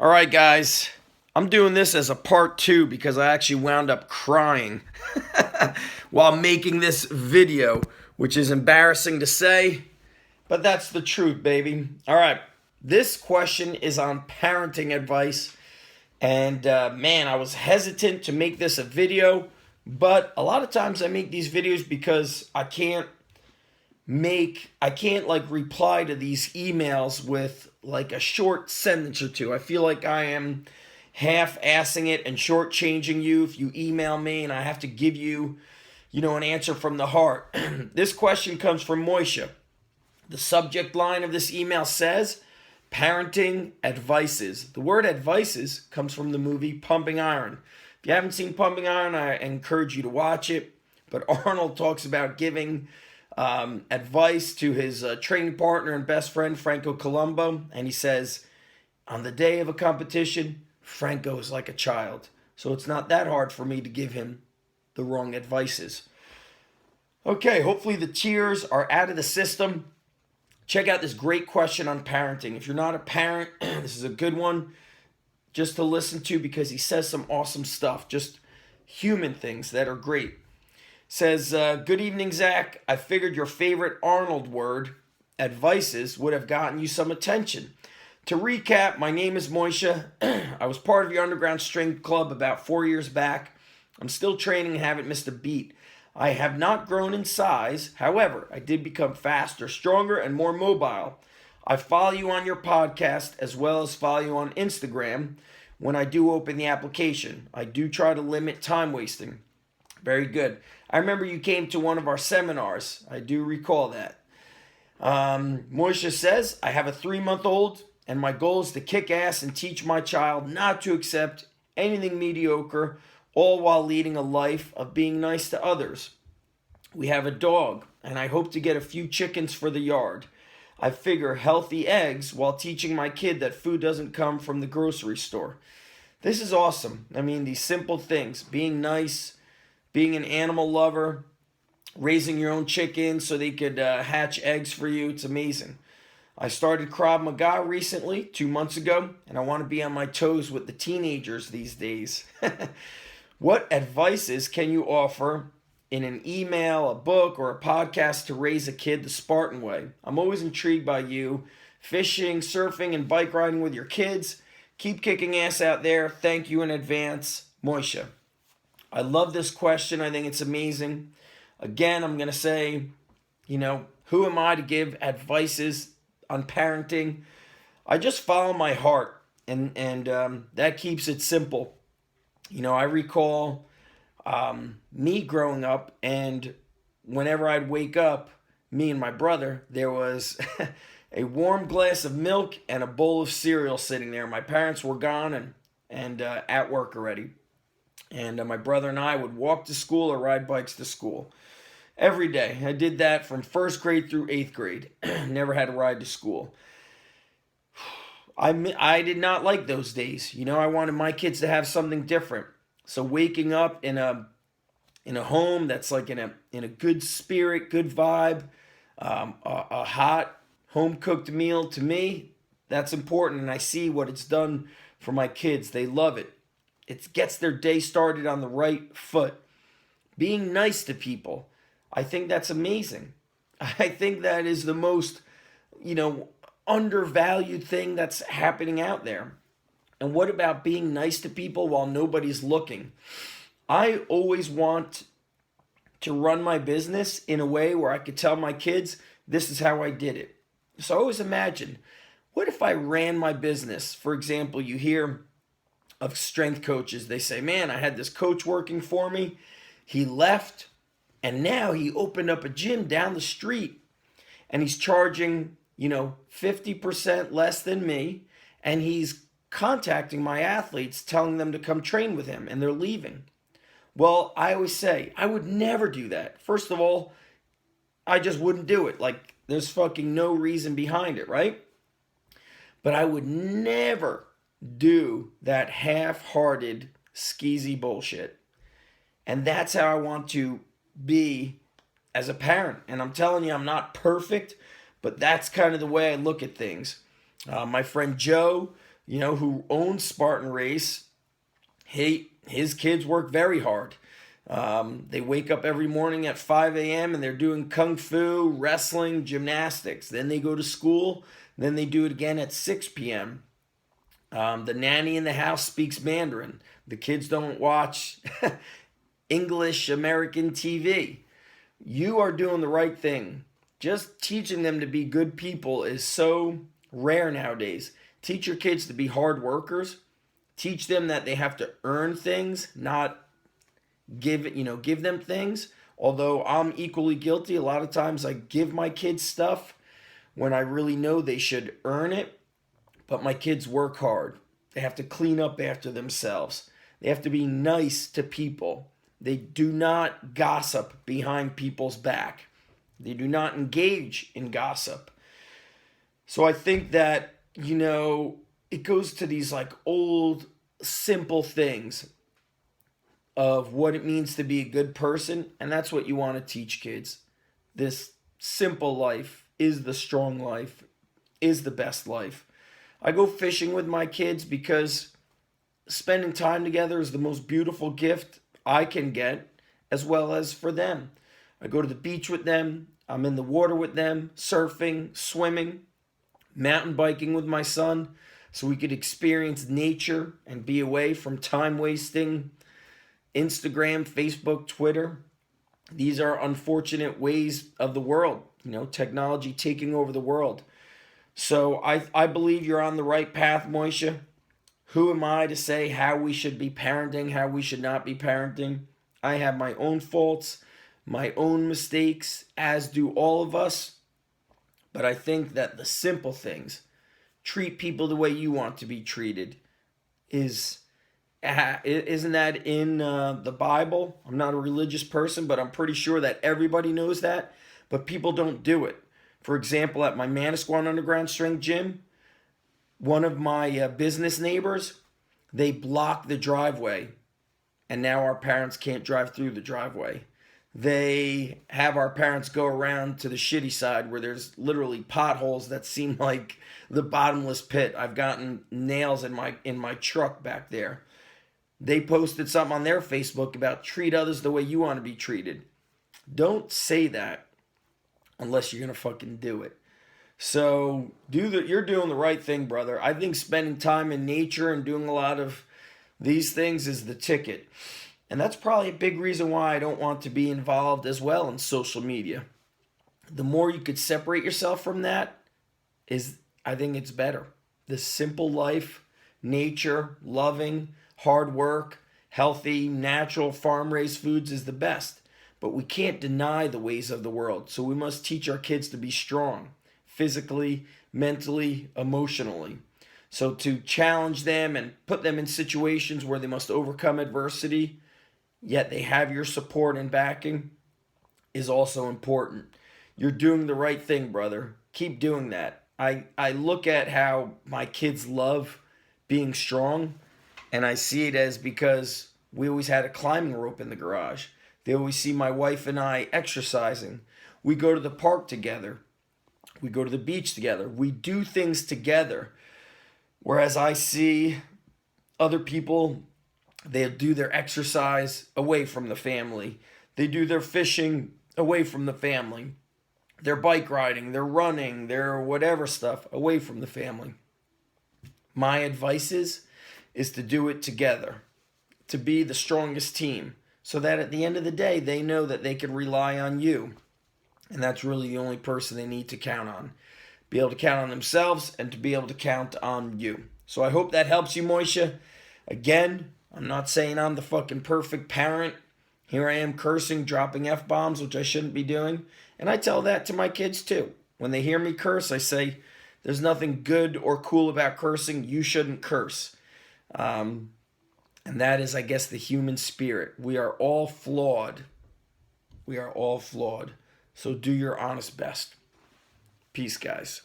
All right, guys. I'm doing this as a part two because I actually wound up crying while making this video, which is embarrassing to say, but that's the truth, baby. All right. This question is on parenting advice. And man, I was hesitant to make this a video, but a lot of times I make these videos because I can't like reply to these emails with like a short sentence or two. I feel like I am half-assing it and shortchanging you if you email me and I have to give you, an answer from the heart. This question comes from Moisha. The subject line of this email says, parenting advices. The word advices comes from the movie Pumping Iron. If you haven't seen Pumping Iron, I encourage you to watch it. But Arnold talks about giving advice to his training partner and best friend, Franco Columbo. And he says, on the day of a competition, Franco is like a child. So it's not that hard for me to give him the wrong advices. Okay, hopefully the tears are out of the system. Check out this great question on parenting. If you're not a parent, this is a good one just to listen to because he says some awesome stuff, just human things that are great. Says, good evening, Zach. I figured your favorite Arnold word, advices, would have gotten you some attention. To recap, my name is Moisha. I was part of your underground strength club about 4 years back. I'm still training and haven't missed a beat. I have not grown in size. However, I did become faster, stronger, and more mobile. I follow you on your podcast as well as follow you on Instagram when I do open the application. I do try to limit time wasting. Very good. I remember you came to one of our seminars. I do recall that. Moisha says, I have a 3-month-old and my goal is to kick ass and teach my child not to accept anything mediocre, all while leading a life of being nice to others. We have a dog, and I hope to get a few chickens for the yard. I figure healthy eggs while teaching my kid that food doesn't come from the grocery store. This is awesome. I mean, these simple things, being nice, being an animal lover, raising your own chickens so they could hatch eggs for you. It's amazing. I started Krav Maga recently, 2 months ago, and I want to be on my toes with the teenagers these days. What advices can you offer in an email, a book, or a podcast to raise a kid the Spartan way? I'm always intrigued by you. Fishing, surfing, and bike riding with your kids. Keep kicking ass out there. Thank you in advance, Moisha. I love this question. I think it's amazing. Again, I'm going to say, who am I to give advices on parenting? I just follow my heart, and that keeps it simple. I recall me growing up, and whenever I'd wake up, me and my brother, there was a warm glass of milk and a bowl of cereal sitting there. My parents were gone and at work already. And my brother and I would walk to school or ride bikes to school every day. I did that from 1st grade through 8th grade. Never had to ride to school. I did not like those days. I wanted my kids to have something different. So waking up in a home that's like in a good spirit, good vibe, a hot home cooked meal, to me, that's important. And I see what it's done for my kids. They love it. It gets their day started on the right foot. Being nice to people, I think that's amazing. I think that is the most, undervalued thing that's happening out there. And what about being nice to people while nobody's looking? I always want to run my business in a way where I could tell my kids, this is how I did it. So I always imagine, what if I ran my business? For example, you hear of strength coaches. They say, man, I had this coach working for me. He left, and now he opened up a gym down the street, and he's charging, 50% less than me, and he's contacting my athletes, telling them to come train with him, and they're leaving. Well, I always say, I would never do that. First of all, I just wouldn't do it. Like, there's fucking no reason behind it, right? But I would never do that half-hearted, skeezy bullshit. And that's how I want to be as a parent. And I'm telling you, I'm not perfect, but that's kind of the way I look at things. My friend Joe, who owns Spartan Race, his kids work very hard. They wake up every morning at 5 a.m. and they're doing kung fu, wrestling, gymnastics. Then they go to school. Then they do it again at 6 p.m. The nanny in the house speaks Mandarin. The kids don't watch English American TV. You are doing the right thing. Just teaching them to be good people is so rare nowadays. Teach your kids to be hard workers. Teach them that they have to earn things, not give them things. Although I'm equally guilty. A lot of times I give my kids stuff when I really know they should earn it. But my kids work hard. They have to clean up after themselves. They have to be nice to people. They do not gossip behind people's back. They do not engage in gossip. So I think that, it goes to these like old, simple things of what it means to be a good person. And that's what you want to teach kids. This simple life is the strong life, is the best life. I go fishing with my kids because spending time together is the most beautiful gift I can get, as well as for them. I go to the beach with them. I'm in the water with them, surfing, swimming, mountain biking with my son, so we could experience nature and be away from time wasting Instagram, Facebook, Twitter. These are unfortunate ways of the world, technology taking over the world. So I believe you're on the right path, Moishe. Who am I to say how we should be parenting, how we should not be parenting? I have my own faults, my own mistakes, as do all of us. But I think that the simple things, treat people the way you want to be treated, isn't that in the Bible? I'm not a religious person, but I'm pretty sure that everybody knows that. But people don't do it. For example, at my Manasquan Underground Strength Gym, one of my business neighbors, they blocked the driveway. And now our parents can't drive through the driveway. They have our parents go around to the shitty side where there's literally potholes that seem like the bottomless pit. I've gotten nails in my truck back there. They posted something on their Facebook about treat others the way you want to be treated. Don't say that unless you're going to fucking do it. So you're doing the right thing, brother. I think spending time in nature and doing a lot of these things is the ticket. And that's probably a big reason why I don't want to be involved as well in social media. The more you could separate yourself from that, I think it's better. The simple life, nature, loving, hard work, healthy, natural, farm-raised foods is the best. But we can't deny the ways of the world. So we must teach our kids to be strong, physically, mentally, emotionally. So to challenge them and put them in situations where they must overcome adversity, yet they have your support and backing, is also important. You're doing the right thing, brother. Keep doing that. I look at how my kids love being strong, and I see it as because we always had a climbing rope in the garage. They always see my wife and I exercising. We go to the park together. We go to the beach together. We do things together. Whereas I see other people, they do their exercise away from the family. They do their fishing away from the family. Their bike riding, their running, their whatever stuff away from the family. My advice is to do it together, to be the strongest team, so that at the end of the day, they know that they can rely on you. And that's really the only person they need to count on. Be able to count on themselves and to be able to count on you. So I hope that helps you, Moishe. Again, I'm not saying I'm the fucking perfect parent. Here I am cursing, dropping F-bombs, which I shouldn't be doing. And I tell that to my kids too. When they hear me curse, I say, there's nothing good or cool about cursing. You shouldn't curse. And that is, I guess, the human spirit. We are all flawed. We are all flawed. So do your honest best. Peace, guys.